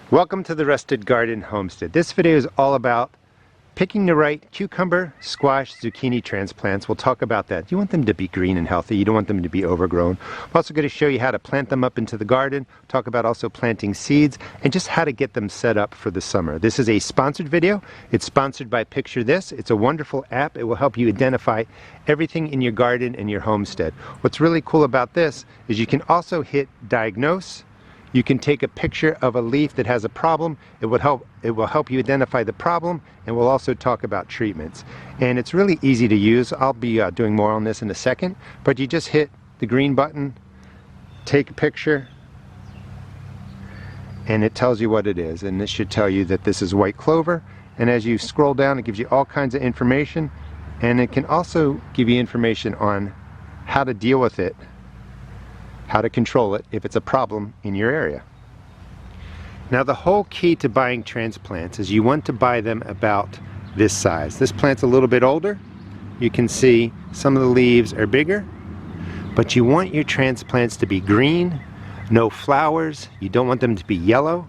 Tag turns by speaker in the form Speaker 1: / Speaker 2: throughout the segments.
Speaker 1: Welcome to the Rusted Garden Homestead. This video is all about picking the right cucumber, squash, zucchini transplants. We'll talk about that. You want them to be green and healthy. You don't want them to be overgrown. I'm also going to show you how to plant them up into the garden, talk about also planting seeds, and just how to get them set up for the summer. This is a sponsored video. It's sponsored by PictureThis. It's a wonderful app. It will help you identify everything in your garden and your homestead. What's really cool about this is you can also hit diagnose. You can take a picture of a leaf that has a problem. It will help you identify the problem, and we'll also talk about treatments. And it's really easy to use. I'll be doing more on this in a second, but you just hit the green button, take a picture, and it tells you what it is. And this should tell you that this is white clover. And as you scroll down, it gives you all kinds of information, and it can also give you information on how to deal with it, how to control it if it's a problem in your area. Now, the whole key to buying transplants is you want to buy them about this size. This plant's a little bit older. You can see some of the leaves are bigger, but you want your transplants to be green, no flowers. You don't want them to be yellow.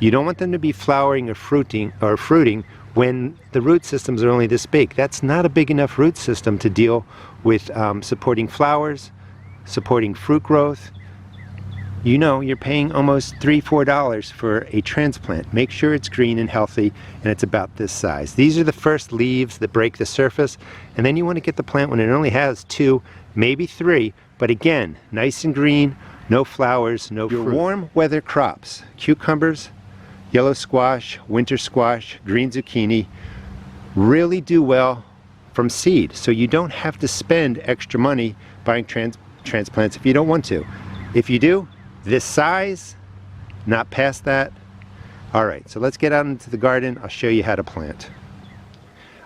Speaker 1: You don't want them to be flowering or fruiting when the root systems are only this big. That's not a big enough root system to deal with supporting flowers, supporting fruit growth. You know, you're paying almost $3–4 for a transplant. Make sure it's green and healthy, and it's about this size. These are the first leaves that break the surface, and then you want to get the plant when it only has 2, maybe 3, but again, nice and green, no flowers, no fruit. Your warm weather crops, cucumbers, yellow squash, winter squash, green zucchini, really do well from seed, so you don't have to spend extra money buying transplants if you don't want to. If you do, this size, not past that. Alright, so let's get out into the garden. I'll show you how to plant.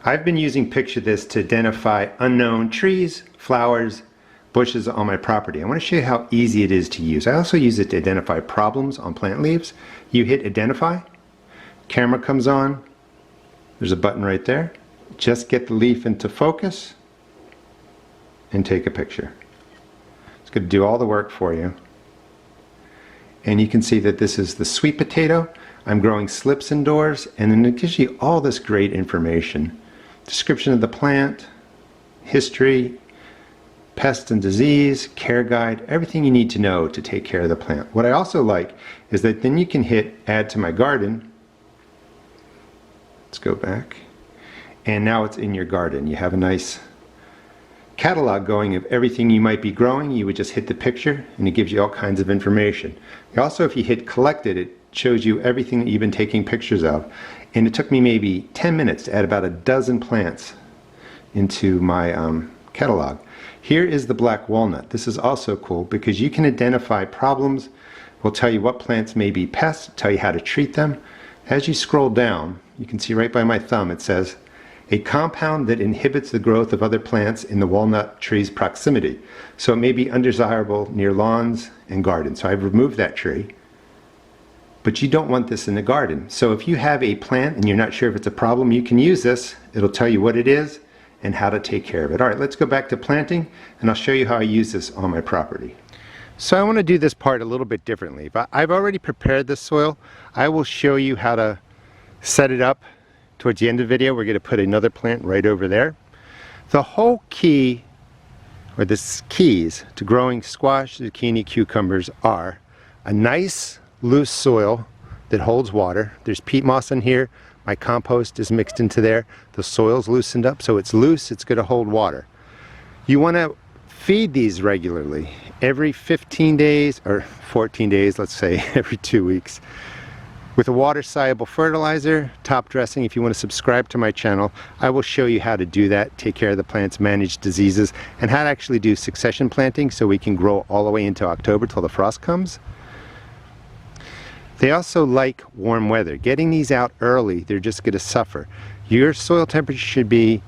Speaker 1: I've been using PictureThis to identify unknown trees, flowers, bushes on my property. I want to show you how easy it is to use. I also use it to identify problems on plant leaves. You hit identify, camera comes on, there's a button right there. Just get the leaf into focus and take a picture. It's going to do all the work for you. And you can see that this is the sweet potato. I'm growing slips indoors, and then it gives you all this great information. Description of the plant, history, pest and disease, care guide, everything you need to know to take care of the plant. What I also like is that then you can hit add to my garden. Let's go back. And now it's in your garden. You have a nice catalog going of everything you might be growing. You would just hit the picture and it gives you all kinds of information. Also, if you hit collected, it shows you everything that you've been taking pictures of. And it took me maybe 10 minutes to add about a dozen plants into my catalog. Here is the black walnut. This is also cool because you can identify problems. We'll tell you what plants may be pests, tell you how to treat them. As you scroll down, you can see right by my thumb it says a compound that inhibits the growth of other plants in the walnut tree's proximity. So it may be undesirable near lawns and gardens. So I've removed that tree. But you don't want this in the garden. So if you have a plant and you're not sure if it's a problem, you can use this. It'll tell you what it is and how to take care of it. All right, let's go back to planting, and I'll show you how I use this on my property. So I want to do this part a little bit differently. But I've already prepared the soil. I will show you how to set it up. Towards the end of the video, we're going to put another plant right over there. The whole key, or the keys to growing squash, zucchini, cucumbers are a nice loose soil that holds water. There's peat moss in here. My compost is mixed into there. The soil's loosened up, so it's loose. It's going to hold water. You want to feed these regularly. Every 15 days, or 14 days, let's say, every 2 weeks. With a water-soluble fertilizer, top dressing. If you want to subscribe to my channel, I will show you how to do that, take care of the plants, manage diseases, and how to actually do succession planting so we can grow all the way into October till the frost comes. They also like warm weather. Getting these out early, they're just going to suffer. Your soil temperature should be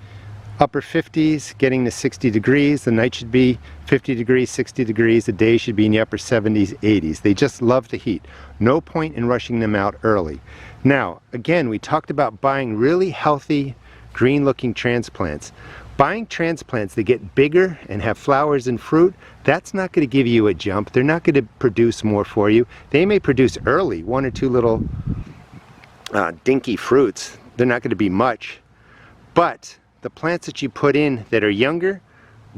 Speaker 1: upper 50s, getting to 60 degrees. The night should be 50 degrees, 60 degrees. The day should be in the upper 70s, 80s. They just love the heat. No point in rushing them out early. Now, again, we talked about buying really healthy, green-looking transplants. Buying transplants that get bigger and have flowers and fruit, that's not going to give you a jump. They're not going to produce more for you. They may produce early, 1 or 2 little dinky fruits. They're not going to be much. But the plants that you put in that are younger,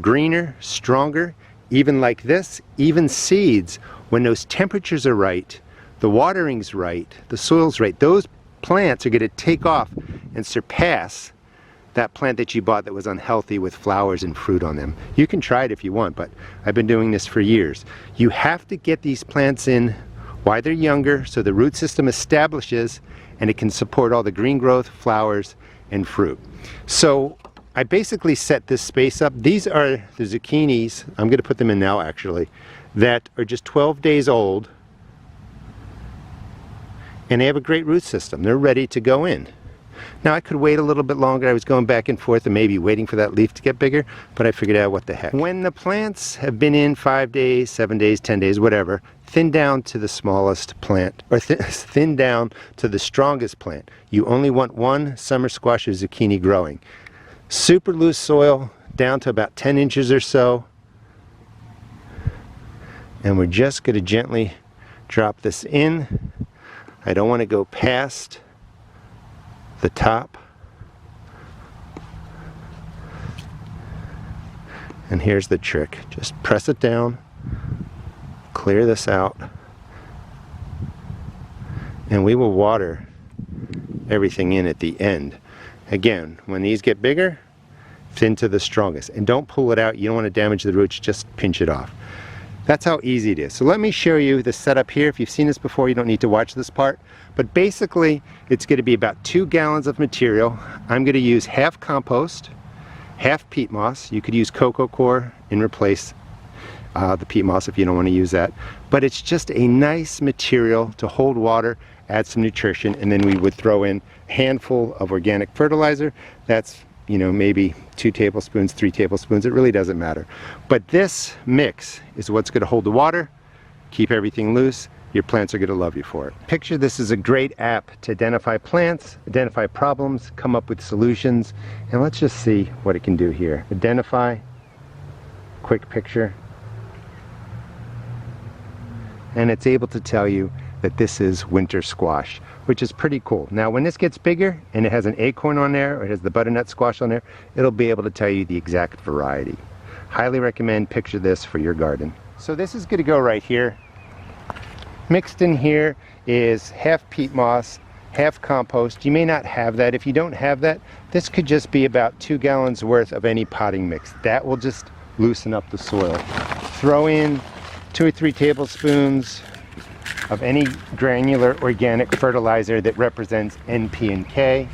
Speaker 1: greener, stronger, even like this, even seeds, when those temperatures are right, the watering's right, the soil's right, those plants are going to take off and surpass that plant that you bought that was unhealthy with flowers and fruit on them. You can try it if you want, but I've been doing this for years. You have to get these plants in while they're younger so the root system establishes and it can support all the green growth, flowers, and fruit. So I basically set this space up. These are the zucchinis, I'm going to put them in now actually, that are just 12 days old, and they have a great root system. They're ready to go in. Now I could wait a little bit longer. I was going back and forth and maybe waiting for that leaf to get bigger, but I figured out what the heck. When the plants have been in 5 days, 7 days, 10 days, whatever, thin down to the smallest plant, or thin down to the strongest plant. You only want one summer squash or zucchini growing. Super loose soil, down to about 10 inches or so. And we're just going to gently drop this in. I don't want to go past the top. And here's the trick. Just press it down, clear this out, and we will water everything in at the end. Again, when these get bigger, thin to the strongest. And don't pull it out. You don't want to damage the roots, just pinch it off. That's how easy it is. So let me show you the setup here. If you've seen this before, you don't need to watch this part. But basically, it's going to be about 2 gallons of material. I'm going to use half compost, half peat moss. You could use cocoa coir and replace the peat moss if you don't want to use that. But it's just a nice material to hold water, add some nutrition, and then we would throw in a handful of organic fertilizer. That's, you know, maybe 2 tablespoons, 3 tablespoons, it really doesn't matter. But this mix is what's going to hold the water, keep everything loose. Your plants are going to love you for it. PictureThis is a great app to identify plants, identify problems, come up with solutions, and let's just see what it can do here. Identify, quick picture, and it's able to tell you that this is winter squash, which is pretty cool. Now when this gets bigger and it has an acorn on there, or it has the butternut squash on there, it'll be able to tell you the exact variety. Highly recommend PictureThis for your garden. So this is going to go right here. Mixed in here is half peat moss, half compost. You may not have that. If you don't have that, this could just be about 2 gallons worth of any potting mix. That will just loosen up the soil. Throw in 2 or 3 tablespoons of any granular organic fertilizer that represents N, P, and K.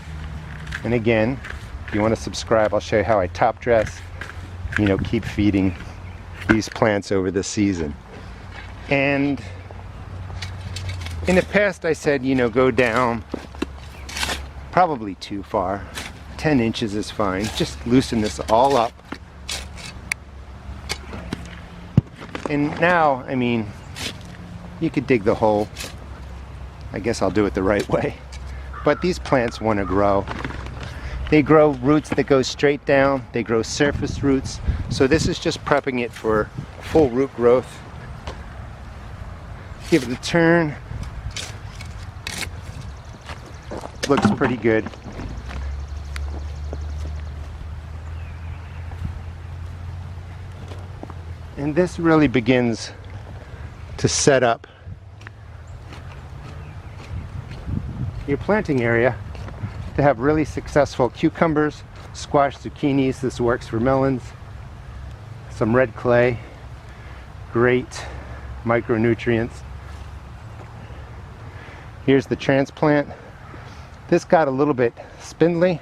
Speaker 1: And again, if you want to subscribe, I'll show you how I top dress, you know, keep feeding these plants over the season. And in the past I said, you know, go down probably too far. 10 inches is fine. Just loosen this all up. And now, I mean, you could dig the hole. I guess I'll do it the right way. But these plants want to grow. They grow roots that go straight down. They grow surface roots. So this is just prepping it for full root growth. Give it a turn. Looks pretty good. And this really begins to set up your planting area to have really successful cucumbers, squash, zucchinis. This works for melons. Some red clay, great micronutrients. Here's the transplant. This got a little bit spindly,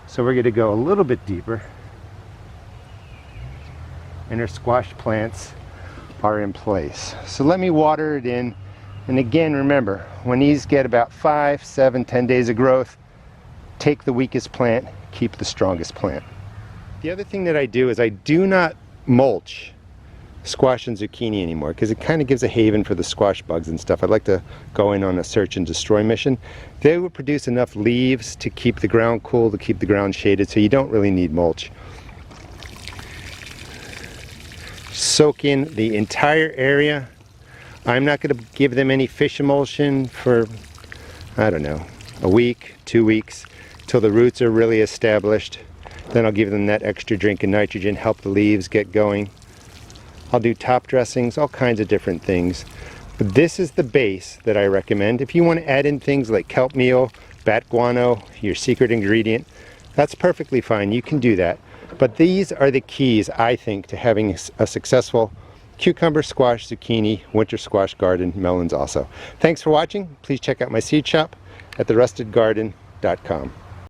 Speaker 1: so we're going to go a little bit deeper. And our squash plants are in place. So let me water it in. And again, remember, when these get about 5, 7, 10 days of growth, take the weakest plant, keep the strongest plant. The other thing that I do is I do not mulch squash and zucchini anymore, because it kind of gives a haven for the squash bugs and stuff. I'd like to go in on a search and destroy mission. They will produce enough leaves to keep the ground cool, to keep the ground shaded, so you don't really need mulch. Soak in the entire area. I'm not going to give them any fish emulsion for, I don't know, a week, 2 weeks, till the roots are really established. Then I'll give them that extra drink of nitrogen, help the leaves get going. I'll do top dressings, all kinds of different things. But this is the base that I recommend. If you want to add in things like kelp meal, bat guano, your secret ingredient, that's perfectly fine. You can do that. But these are the keys, I think, to having a successful cucumber, squash, zucchini, winter squash garden, melons also. Thanks for watching. Please check out my seed shop at therustedgarden.com.